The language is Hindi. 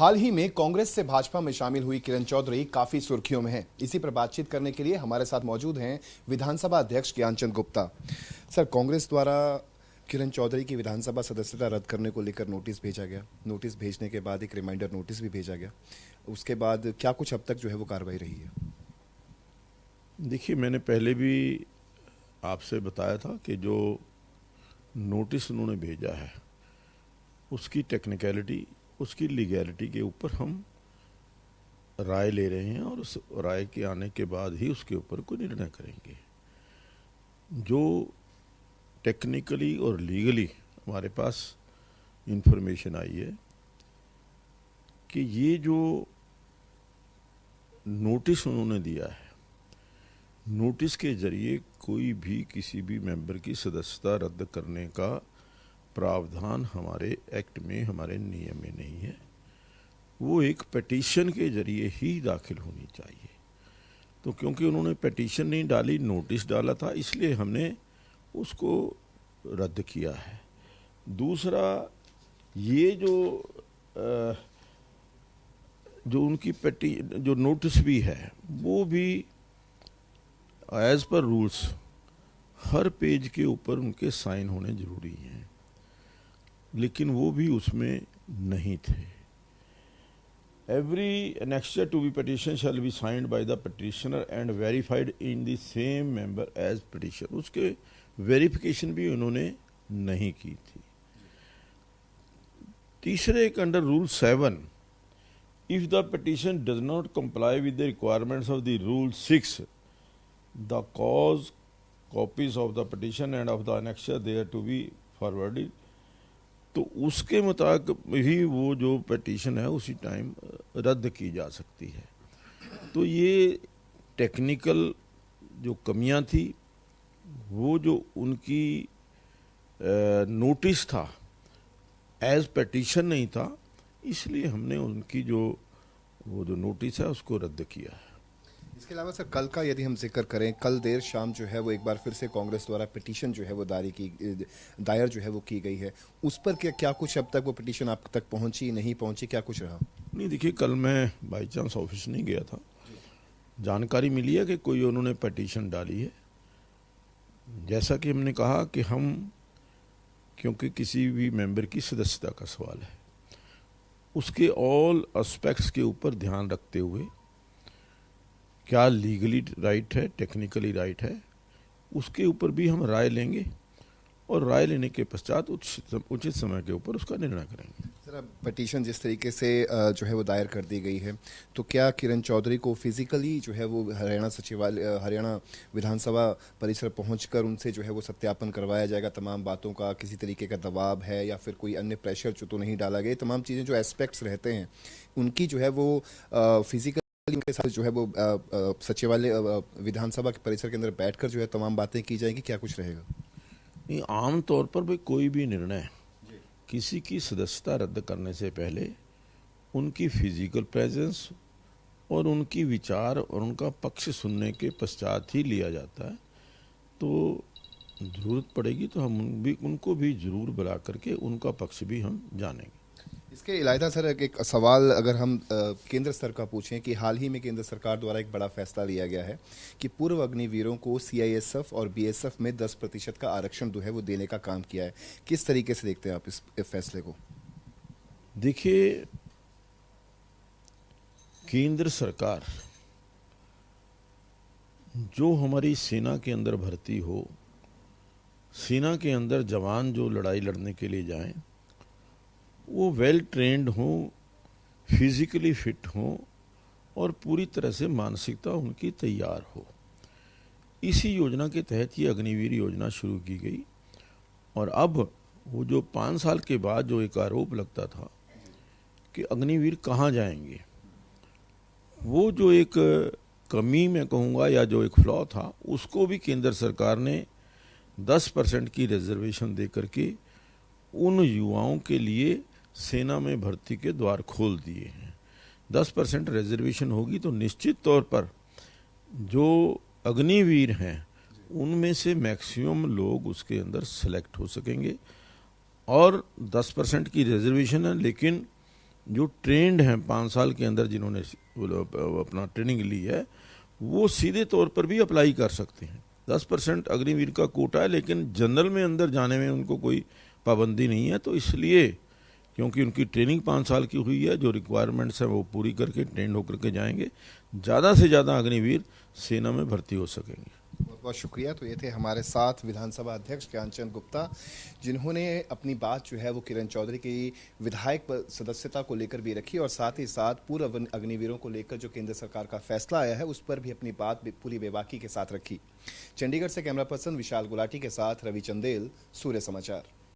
हाल ही में कांग्रेस से भाजपा में शामिल हुई किरण चौधरी काफी सुर्खियों में हैं। इसी पर बातचीत करने के लिए हमारे साथ मौजूद हैं विधानसभा अध्यक्ष ज्ञानचंद गुप्ता। सर, कांग्रेस द्वारा किरण चौधरी की विधानसभा सदस्यता रद्द करने को लेकर नोटिस भेजा गया। नोटिस भेजने के बाद एक रिमाइंडर नोटिस भी भेजा गया। उसके बाद क्या कुछ अब तक जो है वो कार्रवाई रही है? देखिए, मैंने पहले भी आपसे बताया था कि जो नोटिस उन्होंने भेजा है उसकी टेक्निकलिटी, उसकी लीगैलिटी के ऊपर हम राय ले रहे हैं और उस राय के आने के बाद ही उसके ऊपर कोई निर्णय करेंगे। जो टेक्निकली और लीगली हमारे पास इंफॉर्मेशन आई है कि ये जो नोटिस उन्होंने दिया है, नोटिस के जरिए कोई भी किसी भी मेंबर की सदस्यता रद्द करने का प्रावधान हमारे एक्ट में, हमारे नियम में नहीं है। वो एक पिटीशन के जरिए ही दाखिल होनी चाहिए। तो क्योंकि उन्होंने पिटीशन नहीं डाली, नोटिस डाला था, इसलिए हमने उसको रद्द किया है। दूसरा, ये जो उनकी जो नोटिस भी है वो भी एज पर रूल्स हर पेज के ऊपर उनके साइन होने जरूरी हैं, लेकिन वो भी उसमें नहीं थे। Every annexure to be petition shall be signed by the petitioner and verified in the same member as petition। उसके वेरिफिकेशन भी उन्होंने नहीं की थी। तीसरे एक under rule 7, if the petition does not comply with the requirements of the rule 6, the cause, copies of the petition and of the annexure there to be forwarded। तो उसके मुताबिक ही वो जो पिटीशन है उसी टाइम रद्द की जा सकती है। तो ये टेक्निकल जो कमियां थी, वो जो उनकी नोटिस था एज पिटीशन नहीं था, इसलिए हमने उनकी वो जो नोटिस है उसको रद्द किया है। इसके अलावा सर, कल का यदि हम जिक्र करें, कल देर शाम जो है वो एक बार फिर से कांग्रेस द्वारा पिटीशन जो है वो दायर जो है वो की गई है। उस पर क्या कुछ अब तक वो पिटीशन आप तक पहुंची, नहीं पहुंची, क्या कुछ रहा? नहीं, देखिए, कल मैं बाई चांस ऑफिस नहीं गया था। जानकारी मिली है कि कोई उन्होंने पिटीशन डाली है। जैसा कि हमने कहा कि हम, क्योंकि किसी भी मेंबर की सदस्यता का सवाल है, उसके ऑल एस्पेक्ट्स के ऊपर ध्यान रखते हुए क्या लीगली राइट है, टेक्निकली राइट है, उसके ऊपर भी हम राय लेंगे और राय लेने के पश्चात उचित समय के ऊपर उसका निर्णय करेंगे। सर, अब पिटीशन जिस तरीके से जो है वो दायर कर दी गई है, तो क्या किरण चौधरी को फिजिकली जो है वो हरियाणा विधानसभा परिसर पहुंचकर उनसे जो है वो सत्यापन करवाया जाएगा तमाम बातों का? किसी तरीके का दबाव है या फिर कोई अन्य प्रेशर जो तो नहीं डाला गया? तमाम चीज़ें जो एस्पेक्ट्स रहते हैं उनकी जो है वो फिजिकल के साथ जो है वो सचिवालय विधानसभा के परिसर के अंदर बैठकर जो है तमाम बातें की जाएंगी, क्या कुछ रहेगा? नहीं, आम तौर पर भाई कोई भी निर्णय किसी की सदस्यता रद्द करने से पहले उनकी फिजिकल प्रेजेंस और उनकी विचार और उनका पक्ष सुनने के पश्चात ही लिया जाता है। तो जरूरत पड़ेगी तो हम उनको भी जरूर बुला करके उनका पक्ष भी हम जानेंगे। इसके अलावा सर, एक सवाल अगर हम केंद्र स्तर का पूछें कि हाल ही में केंद्र सरकार द्वारा एक बड़ा फैसला लिया गया है कि पूर्व अग्निवीरों को सीआईएसएफ और बीएसएफ में 10% का आरक्षण जो है वो देने का काम किया है। किस तरीके से देखते हैं आप इस फैसले को? देखिए, केंद्र सरकार जो हमारी सेना के अंदर भर्ती हो, सेना के अंदर जवान जो लड़ाई लड़ने के लिए जाएं, वो वेल ट्रेंड हों, फिजिकली फिट हों और पूरी तरह से मानसिकता उनकी तैयार हो। इसी योजना के तहत ये अग्निवीर योजना शुरू की गई। और अब वो जो 5 साल के बाद जो एक आरोप लगता था कि अग्निवीर कहाँ जाएंगे, वो जो एक कमी मैं कहूँगा या जो एक फ्लॉ था, उसको भी केंद्र सरकार ने 10% की रिजर्वेशन दे करके उन युवाओं के लिए सेना में भर्ती के द्वार खोल दिए हैं। 10% रिजर्वेशन होगी तो निश्चित तौर पर जो अग्निवीर हैं उनमें से मैक्सिमम लोग उसके अंदर सेलेक्ट हो सकेंगे। और 10% की रिजर्वेशन है, लेकिन जो ट्रेंड हैं 5 साल के अंदर जिन्होंने अपना ट्रेनिंग ली है, वो सीधे तौर पर भी अप्लाई कर सकते हैं। 10% अग्निवीर का कोटा है, लेकिन जनरल में अंदर जाने में उनको कोई पाबंदी नहीं है। तो इसलिए क्योंकि उनकी ट्रेनिंग 5 साल की हुई है, जो रिक्वायरमेंट्स हैं वो पूरी करके ट्रेंड होकर के जाएंगे, ज़्यादा से ज़्यादा अग्निवीर सेना में भर्ती हो सकेंगे। बहुत बहुत शुक्रिया। तो ये थे हमारे साथ विधानसभा अध्यक्ष ज्ञानचंद गुप्ता, जिन्होंने अपनी बात जो है वो किरण चौधरी की विधायक सदस्यता को लेकर भी रखी और साथ ही साथ पूर्व अग्निवीरों को लेकर जो केंद्र सरकार का फैसला आया है उस पर भी अपनी बात पूरी बेबाकी के साथ रखी। चंडीगढ़ से कैमरा पर्सन विशाल गुलाटी के साथ रवि चंदेल, सूर्य समाचार।